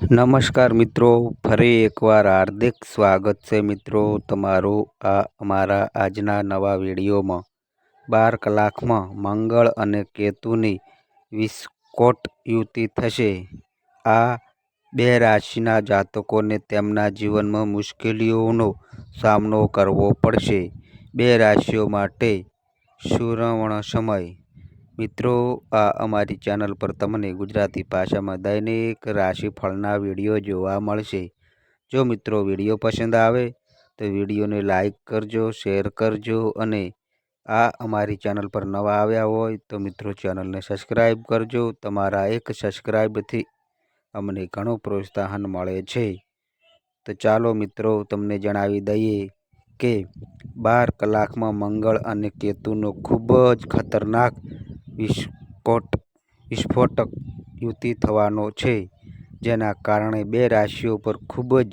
નમસ્કાર મિત્રો, ફરી એકવાર હાર્દિક સ્વાગત છે મિત્રો તમારું આ અમારા આજના નવા વિડીયોમાં 12 કલાકમાં મંગળ અને કેતુની વિસ્ફોટ યુતિ થશે। આ બે રાશિના જાતકોને તેમના જીવનમાં મુશ્કેલીઓનો સામનો કરવો પડશે। બે રાશિઓ માટે સુવર્ણ સમય। મિત્રો, આ અમારી ચેનલ પર તમને ગુજરાતી ભાષામાં દૈનિક રાશિફળના વિડીયો જોવા મળશે। જો મિત્રો વિડીયો પસંદ આવે તો વિડીયોને લાઈક કરજો, શેર કરજો અને આ અમારી ચેનલ પર નવા આવ્યા હોય તો મિત્રો ચેનલને સબસ્ક્રાઈબ કરજો। તમારા એક સબસ્ક્રાઈબથી અમને ઘણું પ્રોત્સાહન મળે છે। તો ચાલો મિત્રો તમને જણાવી દઈએ કે 12 કલાકમાં મંગળ અને કેતુનો ખૂબ જ ખતરનાક વિસ્ફોટક યુતિ થવાનો છે, જેના કારણે બે રાશિઓ પર ખૂબ જ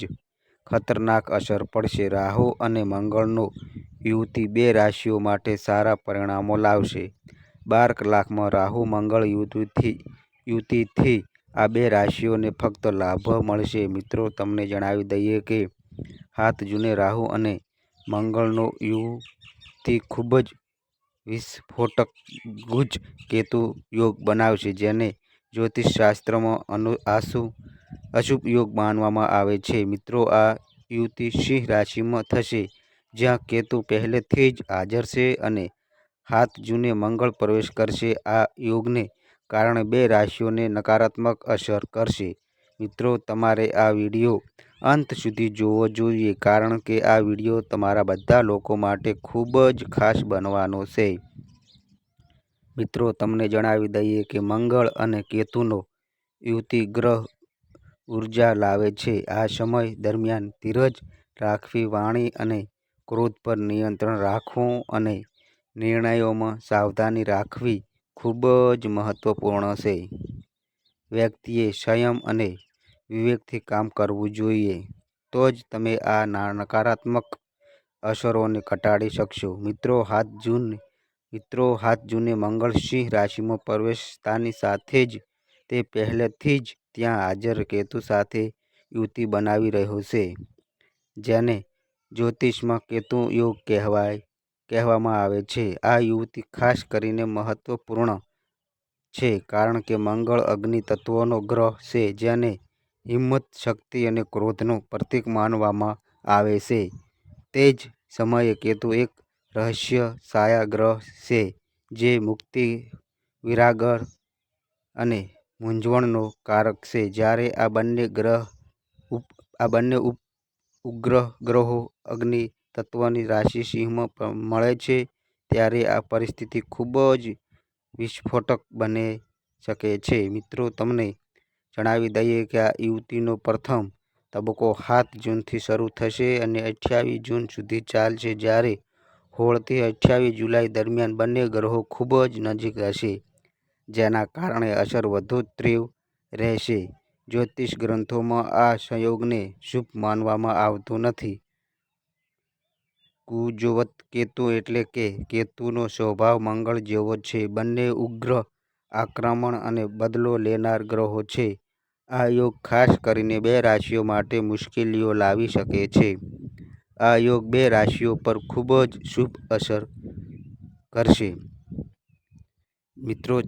ખતરનાક અસર પડશે। રાહુ અને મંગળનો યુતિ બે રાશિઓ માટે સારા પરિણામો લાવશે। 12 કલાકમાં રાહુ મંગળ યુતિથી આ બે રાશિઓને ફક્ત લાભ મળશે। મિત્રો તમને જણાવી દઈએ કે 7 જૂને રાહુ અને મંગળનો યુતિ ખૂબ જ વિસ્ફોટક ગુજ કેતુ યોગ બનાવશે, જેને જ્યોતિષશાસ્ત્રમાં અશુભ યોગ માનવામાં આવે છે। મિત્રો આ યુતિ સિંહ રાશિમાં થશે, જ્યાં કેતુ પહેલેથી જ હાજર છે અને 7 જૂને મંગળ પ્રવેશ કરશે। આ યોગને કારણે બે રાશિઓને નકારાત્મક અસર કરશે। મિત્રો તમારે આ વિડીયો અંત સુધી જોવો જોઈએ, કારણ કે આ વિડીયો તમારા બધા લોકો માટે ખૂબ જ ખાસ બનવાનો છે। મિત્રો તમને જણાવી દઈએ કે મંગળ અને કેતુનો યુતિ ગ્રહ ઉર્જા લાવે છે। આ સમય દરમિયાન ધીરજ રાખવી, વાણી અને ક્રોધ પર નિયંત્રણ રાખવું અને નિર્ણયોમાં સાવધાની રાખવી ખૂબ જ મહત્વપૂર્ણ છે। વ્યક્તિએ સંયમ અને વિવેકથી કામ કરવું જોઈએ, તો જ તમે આ નકારાત્મક અસરોને ઘટાડી શકશો। મિત્રો 7 જૂને મંગળ સિંહ રાશિમાં પ્રવેશતાની સાથે જ તે પહેલેથી જ ત્યાં હાજર કેતુ સાથે યુતિ બનાવી રહ્યો છે, જેને જ્યોતિષમાં કેતુ યોગ કહેવામાં આવે છે। આ યુતિ ખાસ કરીને મહત્વપૂર્ણ છે કારણ કે મંગળ અગ્નિ તત્વનો ગ્રહ છે, જેને હિંમત, શક્તિ અને ક્રોધનું પ્રતીક માનવામાં આવે છે। તે જ સમયે કેતુ એક રહસ્ય છાયા ગ્રહ છે, જે મુક્તિ, વિરાગ અને મૂંઝવણનો કારક છે। જ્યારે આ બંને ઉપગ્રહ ગ્રહો અગ્નિ તત્વની રાશિ સિંહમાં મળે છે, ત્યારે આ પરિસ્થિતિ ખૂબ જ વિસ્ફોટક બની શકે છે। મિત્રો તમને જણાવી દઈએ કે આ યુતિનો પ્રથમ તબક્કો 7 જૂનથી શરૂ થશે અને 28 જૂન સુધી ચાલશે, જ્યારે 16 થી 28 જુલાઈ દરમિયાન બંને ગ્રહો ખૂબ જ નજીક હશે, જેના કારણે અસર વધુ તીવ્ર રહેશે। જ્યોતિષ ગ્રંથોમાં આ સંયોગને શુભ માનવામાં આવતું નથી। કુજવત કેતુ એટલે કે કેતુનો સ્વભાવ મંગળ જેવો જ છે। બંને ઉગ્ર, આક્રમક અને બદલો લેનાર ગ્રહો છે। આ યોગ ખાસ કરીને બે રાશિઓ માટે મુશ્કેલીઓ લાવી શકે છે। આ યોગ બે રાશિઓ પર ખૂબ જ શુભ અસર કરશે। મિત્રો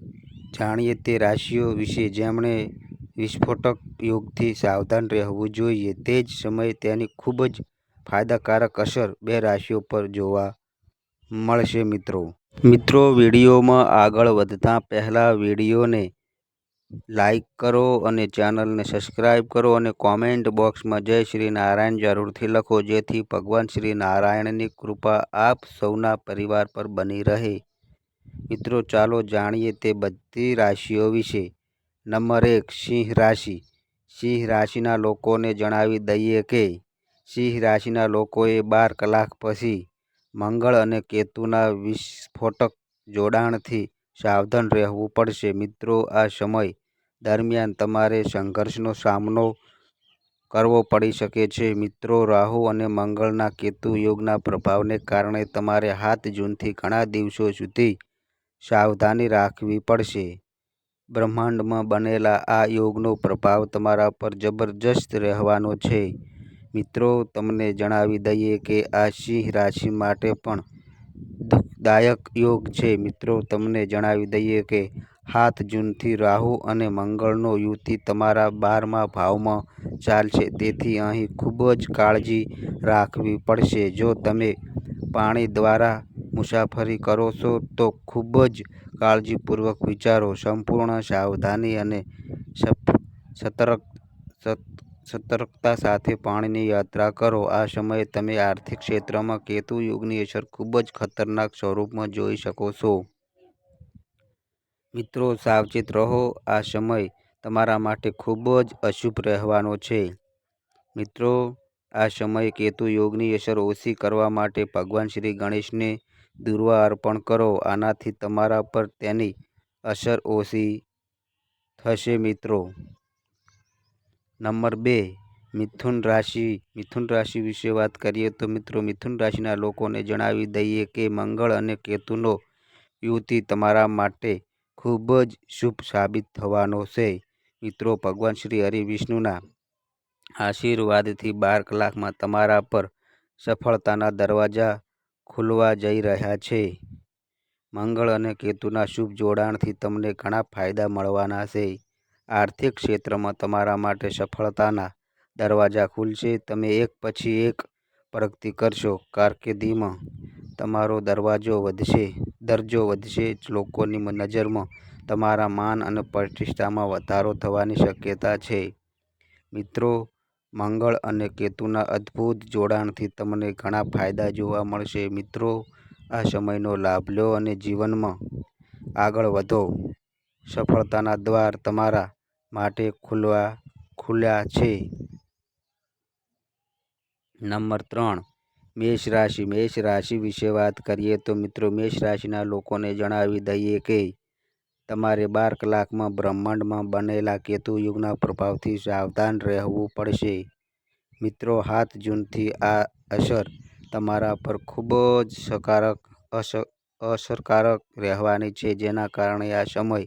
જાણીએ તે રાશિઓ વિશે જેમણે વિસ્ફોટક યોગથી સાવધાન રહેવું જોઈએ। તે જ સમયે તેની ખૂબ જ ફાયદાકારક અસર બે રાશિઓ પર જોવા મળશે। મિત્રો વિડીયોમાં આગળ વધતા પહેલાં વિડીયોને લાઈક કરો અને ચેનલને સબસ્ક્રાઈબ કરો અને કોમેન્ટ બોક્સમાં જય શ્રી નારાયણ જરૂરથી લખો, જેથી ભગવાન શ્રી નારાયણની કૃપા આપ સૌના પરિવાર પર બની રહે। મિત્રો ચાલો જાણીએ તે બધી રાશિઓ વિશે। નંબર 1, સિંહ રાશિ। સિંહ રાશિના લોકોને જણાવી દઈએ કે સિંહ રાશિના લોકોએ 12 કલાક પછી મંગળ અને કેતુના વિસ્ફોટક જોડાણથી સાવધાન રહેવું પડશે। મિત્રો આ સમય દરમિયાન તમારે સંઘર્ષનો સામનો કરવો પડી શકે છે। મિત્રો રાહુ અને મંગળના કેતુ યોગના પ્રભાવને કારણે તમારે 7 જૂનથી ઘણા દિવસો સુધી સાવધાની રાખવી પડશે। બ્રહ્માંડમાં બનેલા આ યોગનો પ્રભાવ તમારા પર જબરજસ્ત રહેવાનો છે. મિત્રો, તમને જણાવી દઈએ કે આ સિંહ રાશિ માટે પણ દુઃખદાયક યોગ છે. મિત્રો, તમને જણાવી દઈએ કે 7 જૂનથી રાહુ અને મંગળનો યુતિ તમારા 12મા ભાવમાં ચાલશે. તેથી અહીં ખૂબ જ કાળજી રાખવી પડશે. જો તમે પાણી દ્વારા મુસાફરી કરો છો તો ખૂબ જ કાળજીપૂર્વક વિચારો, સંપૂર્ણ સાવધાની અને સતર્કતા સાથે પાણીની યાત્રા કરો. આ સમયે તમે આર્થિક ક્ષેત્રમાં કેતુ યોગની અસર ખૂબ જ ખતરનાક સ્વરૂપમાં જોઈ શકો છો. મિત્રો, સાવચેત રહો. આ સમય તમારા માટે ખૂબ જ અશુભ રહેવાનો છે. મિત્રો, આ સમયે કેતુ યોગની અસર ઓછી કરવા માટે ભગવાન શ્રી ગણેશને દૂર્વા અર્પણ કરો. આનાથી તમારા પર તેની અસર ઓછી થશે. મિત્રો, નંબર 2, મિથુન રાશિ. મિથુન રાશિ વિશે વાત કરીએ તો મિત્રો, મિથુન રાશિના લોકોને જણાવી દઈએ કે મંગળ અને કેતુનો યુતિ તમારા માટે ખૂબ જ શુભ સાબિત થવાનો છે. મિત્રો, ભગવાન શ્રી હરિ વિષ્ણુના આશીર્વાદથી 12 કલાકમાં તમારા પર સફળતાના દરવાજા ખુલવા જઈ રહ્યા છે. મંગળ અને કેતુના શુભ જોડાણથી તમને ઘણા ફાયદા મળવાના છે. આર્થિક ક્ષેત્રમાં તમારા માટે સફળતાના દરવાજા ખુલશે. તમે એક પછી એક પ્રગતિ કરશો. કારકિર્દીમાં તમારો દરજ્જો વધશે. લોકોની નજરમાં તમારા માન અને પ્રતિષ્ઠામાં વધારો થવાની શક્યતા છે. મિત્રો, મંગળ અને કેતુના અદ્ભુત જોડાણથી તમને ઘણા ફાયદા જોવા મળશે. મિત્રો, આ સમયનો લાભ લો અને જીવનમાં આગળ વધો. સફળતાના દ્વાર તમારા માટે ખુલ્યા છે. નંબર 3, મેષ રાશિ. મેષ રાશિ વિશે વાત કરીએ તો મિત્રો, મેષ રાશિના લોકોને જણાવી દઈએ કે તમારે 12 કલાકમાં બ્રહ્માંડમાં બનેલા કેતુ યુગના પ્રભાવથી સાવધાન રહેવું પડશે. મિત્રો, 7 જૂનથી આ અસર તમારા પર ખૂબ જ અસરકારક રહેવાની છે, જેના કારણે આ સમય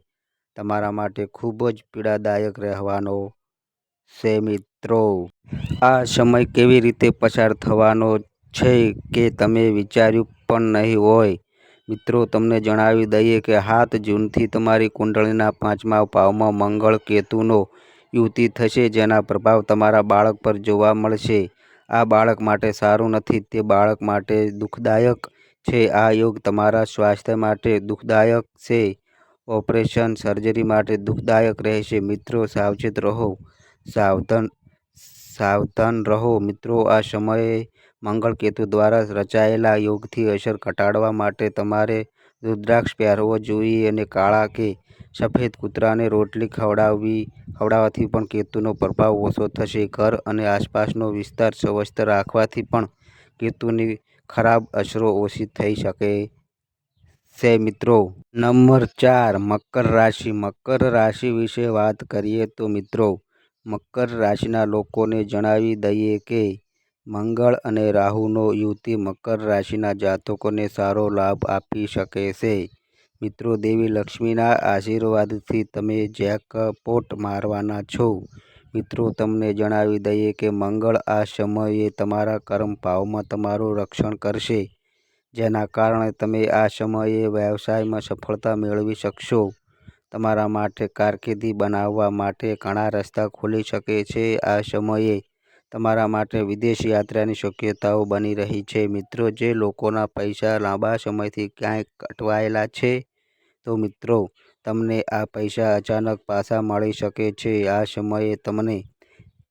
તમારા માટે ખૂબ જ પીડાદાયક રહેવાનો છે. મિત્રો, આ સમય કેવી રીતે પસાર થવાનો છે કે તમે વિચાર્યું પણ નહીં હોય. મિત્રો, તમને જણાવી દઈએ કે 7 જૂનથી તમારી કુંડળીના 5મા ભાવમાં મંગળ કેતુનો યુતિ થશે, જેના પ્રભાવ તમારા બાળક પર જોવા મળશે. આ બાળક માટે સારું નથી, તે બાળક માટે દુઃખદાયક છે. આ યોગ તમારા સ્વાસ્થ્ય માટે દુઃખદાયક છે. ઓપરેશન, સર્જરી માટે દુઃખદાયક રહેશે. મિત્રો, સાવચેત રહો, સાવધાન રહો. મિત્રો, આ સમયે મંગળ કેતુ દ્વારા રચાયેલા યોગથી અસર ઘટાડવા માટે તમારે રુદ્રાક્ષ પહેરવો જોઈએ અને કાળા કે સફેદ કૂતરાને રોટલી ખવડાવવાથી પણ કેતુનો પ્રભાવ ઓછો થશે. ઘર અને આસપાસનો વિસ્તાર સ્વસ્થ રાખવાથી પણ કેતુની ખરાબ અસરો ઓછી થઈ શકે છે. મિત્રો, નંબર 4, મકર રાશિ. મકર રાશિ વિશે વાત કરીએ તો મિત્રો, મકર રાશિના લોકોને જણાવી દઈએ કે મંગળ અને રાહુનો યુતિ મકર રાશિના જાતકોને સારો લાભ આપી શકે છે. મિત્રો, દેવી લક્ષ્મીના આશીર્વાદથી તમે જેકપોટ મારવાના છો. મિત્રો, તમને જણાવી દઈએ કે મંગળ આ સમયે તમારા કર્મ ભાવમાં તમારું રક્ષણ કરશે, જેના કારણે તમે આ સમયે વ્યવસાયમાં સફળતા મેળવી શકશો. તમારા માટે કારકિર્દી બનાવવા માટે ઘણા રસ્તા ખુલી શકે છે. આ સમયે તમારા માટે વિદેશ યાત્રાની શક્યતાઓ બની રહી છે. મિત્રો, જે લોકોના પૈસા લાંબા સમયથી ક્યાંક અટવાયેલા છે, તો મિત્રો, તમને આ પૈસા અચાનક પાછા મળી શકે છે. આ સમયે તમને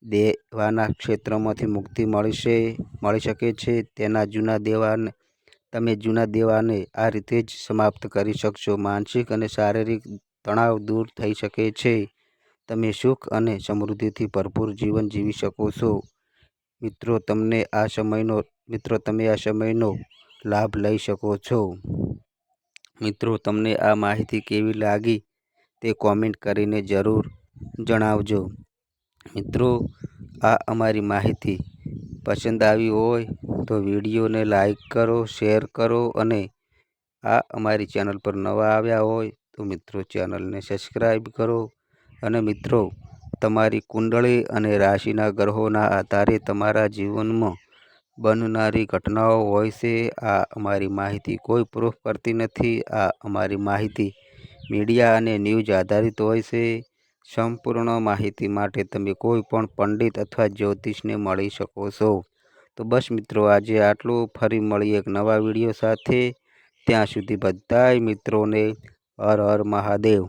દેવાના ક્ષેત્રમાંથી મુક્તિ મળી શકે છે. તમે જૂના દેવાને આ રીતે જ સમાપ્ત કરી શકશો. માનસિક અને શારીરિક તણાવ દૂર થઈ શકે છે. તમે સુખ અને સમૃદ્ધિથી ભરપૂર જીવન જીવી શકો છો. મિત્રો, તમે આ સમયનો લાભ લઈ શકો છો. મિત્રો, તમને આ માહિતી કેવી લાગી તે કોમેન્ટ કરીને જરૂર જણાવજો. મિત્રો, આ અમારી માહિતી પસંદ આવી હોય તો વિડીયોને લાઈક કરો, શેર કરો અને આ અમારી ચેનલ પર નવા આવ્યા હોય તો મિત્રો ચેનલને સબસ્ક્રાઈબ કરો. અને મિત્રો તમારી કુંડળી અને રાશિના ગ્રહોના આધારે તમારા જીવનમાં બનનારી ઘટનાઓ હોય છે. આ અમારી માહિતી કોઈ પ્રૂફ કરતી નથી. આ અમારી માહિતી મીડિયા અને ન્યૂઝ આધારિત હોય છે. સંપૂર્ણ માહિતી માટે તમે કોઈ પણ પંડિત અથવા જ્યોતિષને મળી શકો છો. તો બસ મિત્રો આજે આટલું. ફરી મળીએ એક નવા વિડીયો સાથે. ત્યાં સુધી બધાય મિત્રોને હર હર મહાદેવ.